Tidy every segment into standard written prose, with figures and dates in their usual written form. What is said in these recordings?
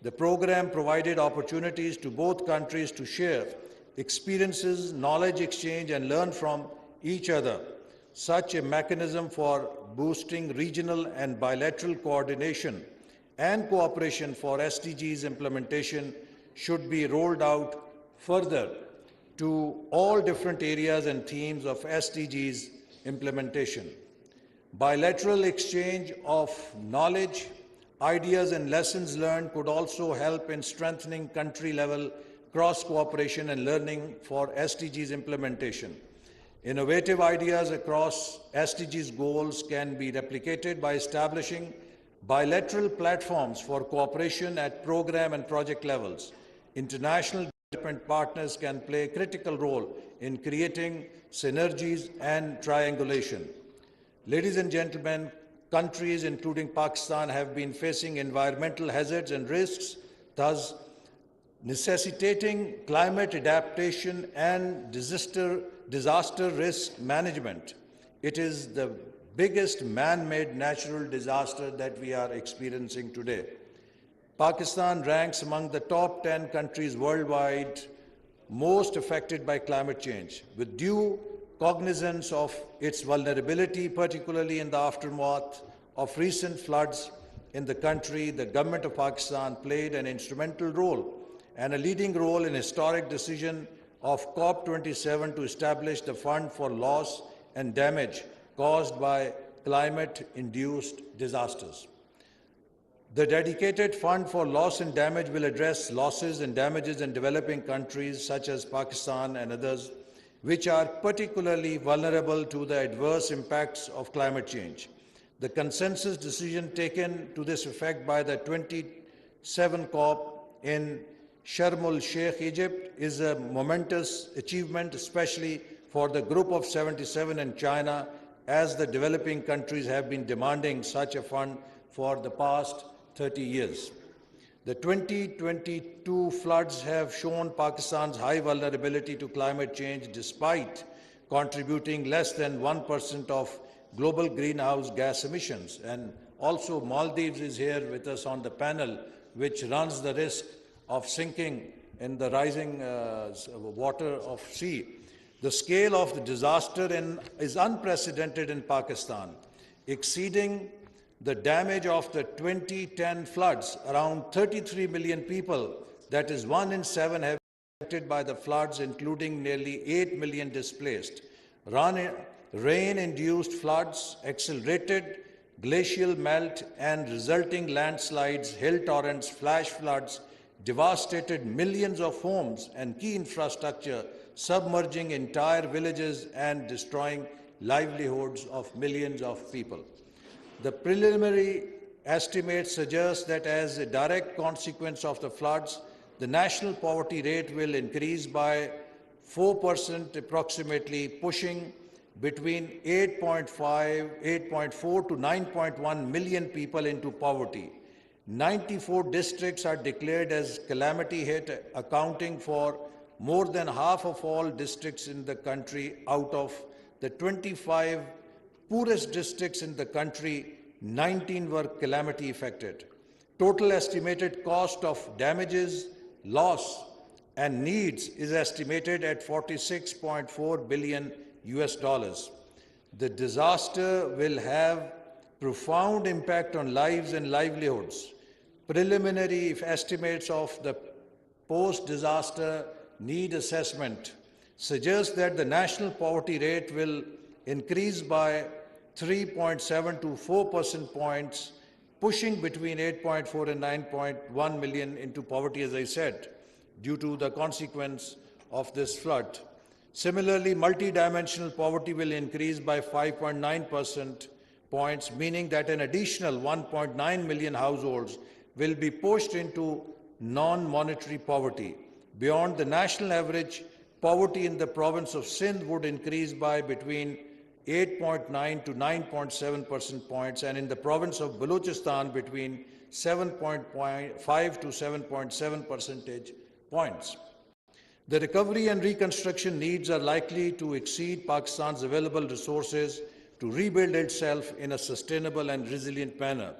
The program provided opportunities to both countries to share experiences, knowledge exchange, and learn from each other. Such a mechanism for boosting regional and bilateral coordination and cooperation for SDGs implementation should be rolled out further to all different areas and themes of SDGs implementation. Bilateral exchange of knowledge, ideas and lessons learned could also help in strengthening country-level cross-cooperation and learning for SDGs implementation. Innovative ideas across SDGs goals can be replicated by establishing bilateral platforms for cooperation at program and project levels. International development partners can play a critical role in creating synergies and triangulation. Ladies and gentlemen, countries including Pakistan have been facing environmental hazards and risks, thus necessitating climate adaptation and disaster risk management. It is the biggest man-made natural disaster that we are experiencing today. Pakistan ranks among the top 10 countries worldwide most affected by climate change. With due cognizance of its vulnerability, particularly in the aftermath of recent floods in the country, the government of Pakistan played an instrumental role and a leading role in historic decision of COP27 to establish the Fund for Loss and Damage caused by climate-induced disasters. The dedicated Fund for Loss and Damage will address losses and damages in developing countries such as Pakistan and others, which are particularly vulnerable to the adverse impacts of climate change. The consensus decision taken to this effect by the 27 COP in Sharm el-Sheikh, Egypt, is a momentous achievement, especially for the Group of 77 in China, as the developing countries have been demanding such a fund for the past 30 years. The 2022 floods have shown Pakistan's high vulnerability to climate change despite contributing less than 1% of global greenhouse gas emissions. And also Maldives is here with us on the panel, which runs the risk of sinking in the rising water of sea. The scale of the disaster is unprecedented in Pakistan, exceeding the damage of the 2010 floods. Around 33 million people, that is 1 in 7, have been affected by the floods, including nearly 8 million displaced. Rain-induced floods, accelerated glacial melt and resulting landslides, hill torrents, flash floods devastated millions of homes and key infrastructure, submerging entire villages and destroying livelihoods of millions of people. The preliminary estimates suggest that as a direct consequence of the floods, the national poverty rate will increase by 4% approximately, pushing between 8.4 to 9.1 million people into poverty. 94 districts are declared as calamity hit, accounting for more than half of all districts in the country. Out of the 25 poorest districts in the country, 19 were calamity affected. Total estimated cost of damages, loss, and needs is estimated at $46.4 billion. The disaster will have profound impact on lives and livelihoods. Preliminary estimates of the post-disaster need assessment suggest that the national poverty rate will increase by 3.7 to 4 percentage points, pushing between 8.4 and 9.1 million into poverty, as I said, due to the consequence of this flood. Similarly, multidimensional poverty will increase by 5.9 percentage points, meaning that an additional 1.9 million households will be pushed into non-monetary poverty. Beyond the national average, poverty in the province of Sindh would increase by between 8.9 to 9.7 percentage points, and in the province of Balochistan between 7.5 to 7.7 percentage points. The recovery and reconstruction needs are likely to exceed Pakistan's available resources to rebuild itself in a sustainable and resilient manner.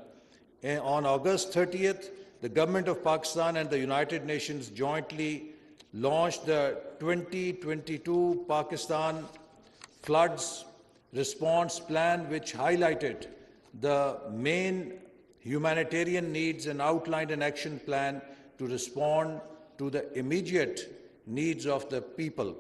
On August 30th, the Government of Pakistan and the United Nations jointly launched the 2022 Pakistan Floods Response Plan, which highlighted the main humanitarian needs and outlined an action plan to respond to the immediate needs of the people.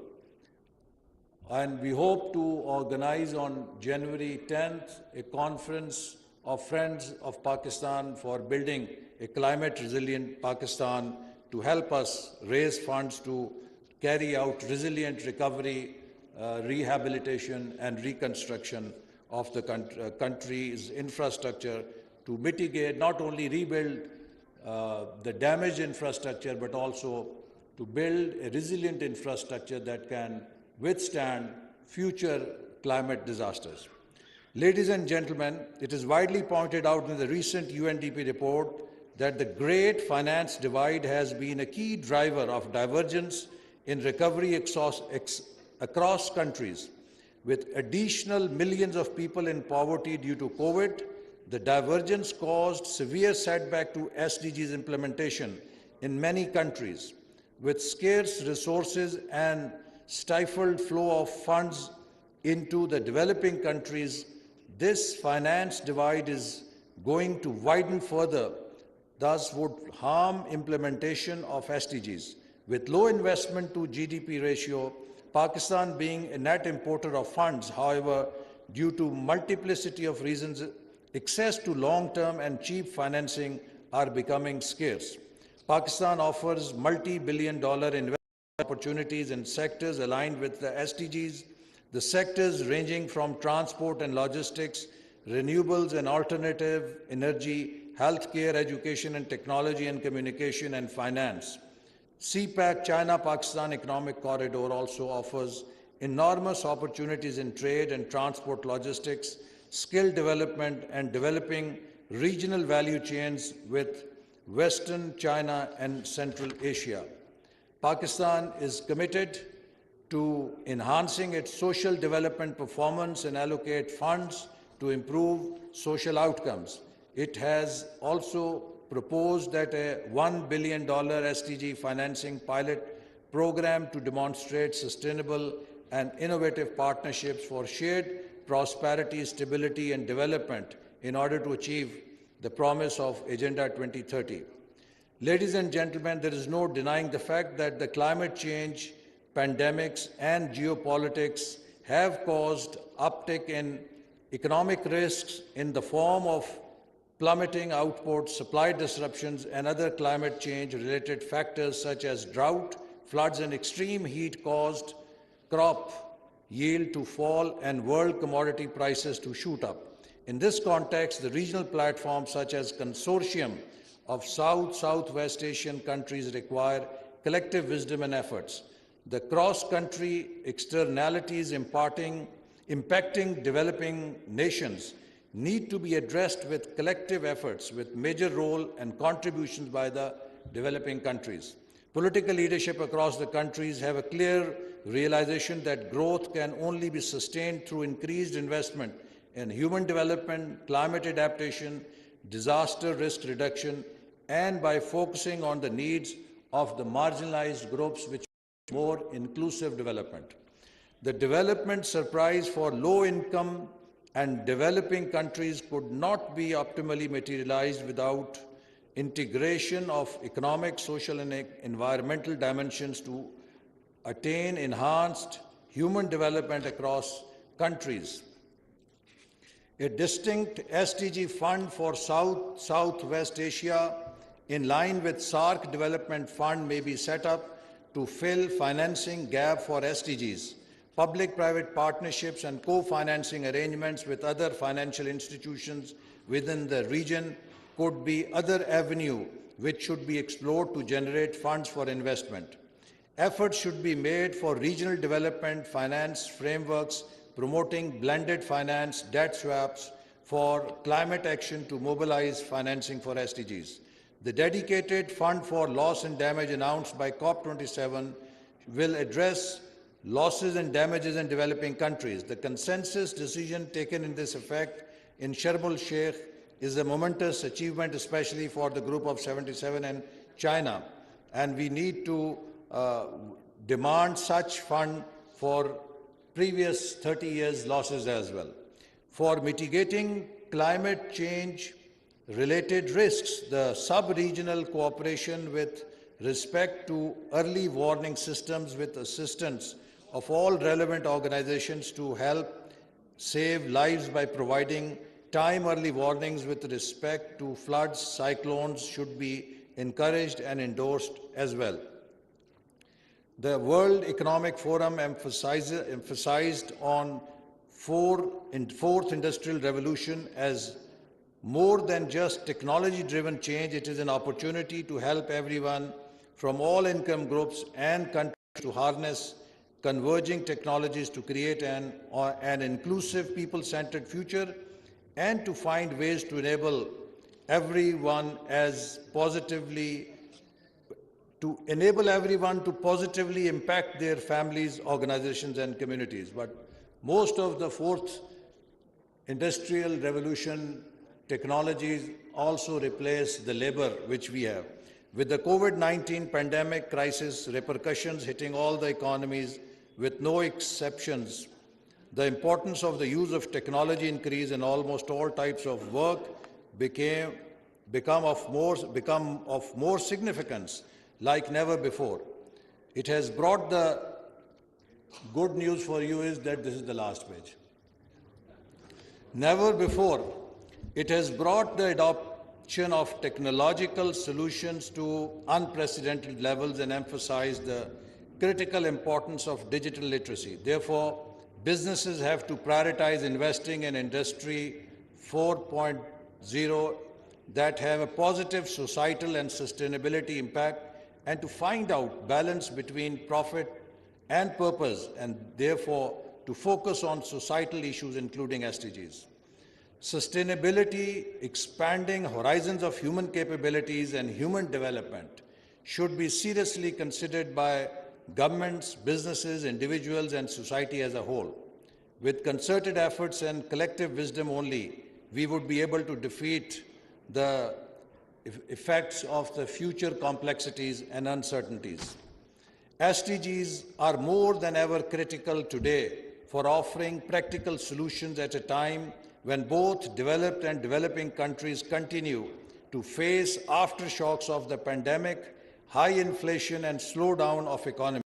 And we hope to organize on January 10th a conference of Friends of Pakistan for building a climate-resilient Pakistan to help us raise funds to carry out resilient recovery, rehabilitation and reconstruction of the country's infrastructure to mitigate, not only rebuild the damaged infrastructure, but also to build a resilient infrastructure that can withstand future climate disasters. Ladies and gentlemen, it is widely pointed out in the recent UNDP report that the great finance divide has been a key driver of divergence in recovery across countries. With additional millions of people in poverty due to COVID, the divergence caused severe setback to SDGs implementation in many countries. With scarce resources and stifled flow of funds into the developing countries, this finance divide is going to widen further, thus would harm implementation of SDGs. With low investment to GDP ratio, Pakistan being a net importer of funds, however, due to multiplicity of reasons, access to long-term and cheap financing are becoming scarce. Pakistan offers multi-billion-dollar investment opportunities in sectors aligned with the SDGs, the sectors ranging from transport and logistics, renewables and alternative energy, healthcare, education and technology and communication and finance. CPEC, China-Pakistan Economic Corridor, also offers enormous opportunities in trade and transport logistics, skill development and developing regional value chains with Western China and Central Asia. Pakistan is committed to enhancing its social development performance and allocate funds to improve social outcomes. It has also proposed that a $1 billion SDG financing pilot program to demonstrate sustainable and innovative partnerships for shared prosperity, stability and development in order to achieve the promise of Agenda 2030. Ladies and gentlemen, there is no denying the fact that the climate change, pandemics and geopolitics have caused uptick in economic risks in the form of plummeting output, supply disruptions and other climate change-related factors such as drought, floods and extreme heat caused crop yield to fall and world commodity prices to shoot up. In this context, the regional platforms such as Consortium of South-Southwest Asian countries require collective wisdom and efforts. The cross-country externalities impacting developing nations need to be addressed with collective efforts, with major role and contributions by the developing countries. Political leadership across the countries have a clear realization that growth can only be sustained through increased investment in human development, climate adaptation, disaster risk reduction, and by focusing on the needs of the marginalized groups, which more inclusive development. The development surprise for low-income and developing countries could not be optimally materialized without integration of economic, social and environmental dimensions to attain enhanced human development across countries. A distinct SDG fund for South-Southwest Asia in line with SAARC Development Fund may be set up to fill financing gap for SDGs. Public-private partnerships and co-financing arrangements with other financial institutions within the region could be other avenue which should be explored to generate funds for investment. Efforts should be made for regional development finance frameworks promoting blended finance, debt swaps for climate action to mobilize financing for SDGs. The dedicated fund for loss and damage announced by COP27 will address losses and damages in developing countries. The consensus decision taken in this effect in Sharm el-Sheikh is a momentous achievement, especially for the Group of 77 and China. And we need to demand such fund for previous 30 years' losses as well. For mitigating climate change related risks, the sub-regional cooperation with respect to early warning systems with assistance of all relevant organizations to help save lives by providing time early warnings with respect to floods, cyclones should be encouraged and endorsed as well. The World Economic Forum emphasized on fourth industrial revolution as more than just technology-driven change. It is an opportunity to help everyone from all income groups and countries to harness converging technologies to create an inclusive, people-centered future and to find ways to enable everyone to positively impact their families, organizations, and communities. But most of the fourth industrial revolution technologies also replace the labor which we have. With the COVID-19 pandemic crisis repercussions hitting all the economies with no exceptions, the importance of the use of technology increased and almost all types of work become of more significance like never before. It has brought the good news for you is that this is the last page. Never before, it has brought the adoption of technological solutions to unprecedented levels and emphasized the critical importance of digital literacy. Therefore, businesses have to prioritize investing in Industry 4.0 that have a positive societal and sustainability impact and to find out balance between profit and purpose and therefore to focus on societal issues including SDGs. Sustainability, expanding horizons of human capabilities and human development should be seriously considered by governments, businesses, individuals, and society as a whole. With concerted efforts and collective wisdom only, we would be able to defeat the effects of the future complexities and uncertainties. SDGs are more than ever critical today for offering practical solutions at a time when both developed and developing countries continue to face aftershocks of the pandemic, high inflation and slowdown of economy,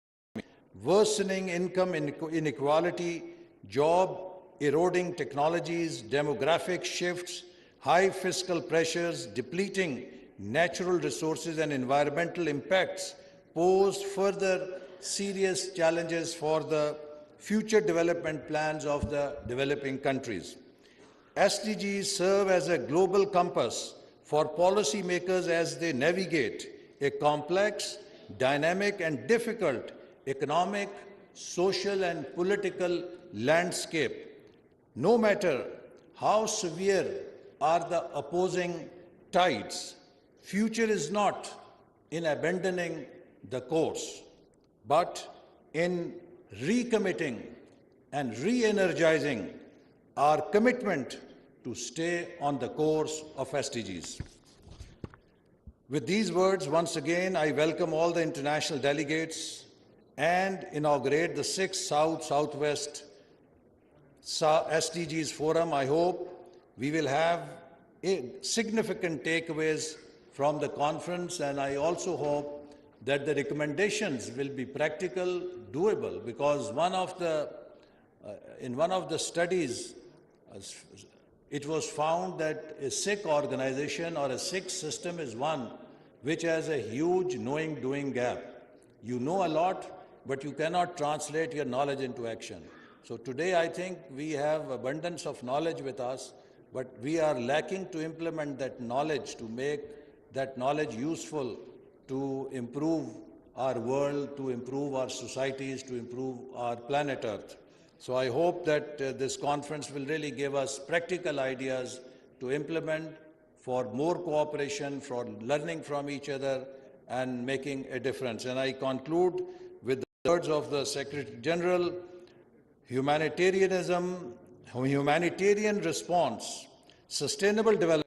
worsening income inequality, job eroding technologies, demographic shifts, high fiscal pressures, depleting natural resources and environmental impacts pose further serious challenges for the future development plans of the developing countries. SDGs serve as a global compass for policymakers as they navigate a complex, dynamic and difficult economic, social and political landscape. No matter how severe are the opposing tides, future is not in abandoning the course, but in recommitting and re-energizing our commitment to stay on the course of SDGs. With these words, once again, I welcome all the international delegates and inaugurate the 6th South-Southwest SDGs Forum. I hope we will have significant takeaways from the conference, and I also hope that the recommendations will be practical, doable, because in one of the studies, it was found that a Sikh organization or a Sikh system is one which has a huge knowing-doing gap. You know a lot, but you cannot translate your knowledge into action. So today I think we have abundance of knowledge with us, but we are lacking to implement that knowledge, to make that knowledge useful to improve our world, to improve our societies, to improve our planet Earth. So I hope that this conference will really give us practical ideas to implement for more cooperation, for learning from each other and making a difference. And I conclude with the words of the Secretary General: humanitarian response, sustainable development,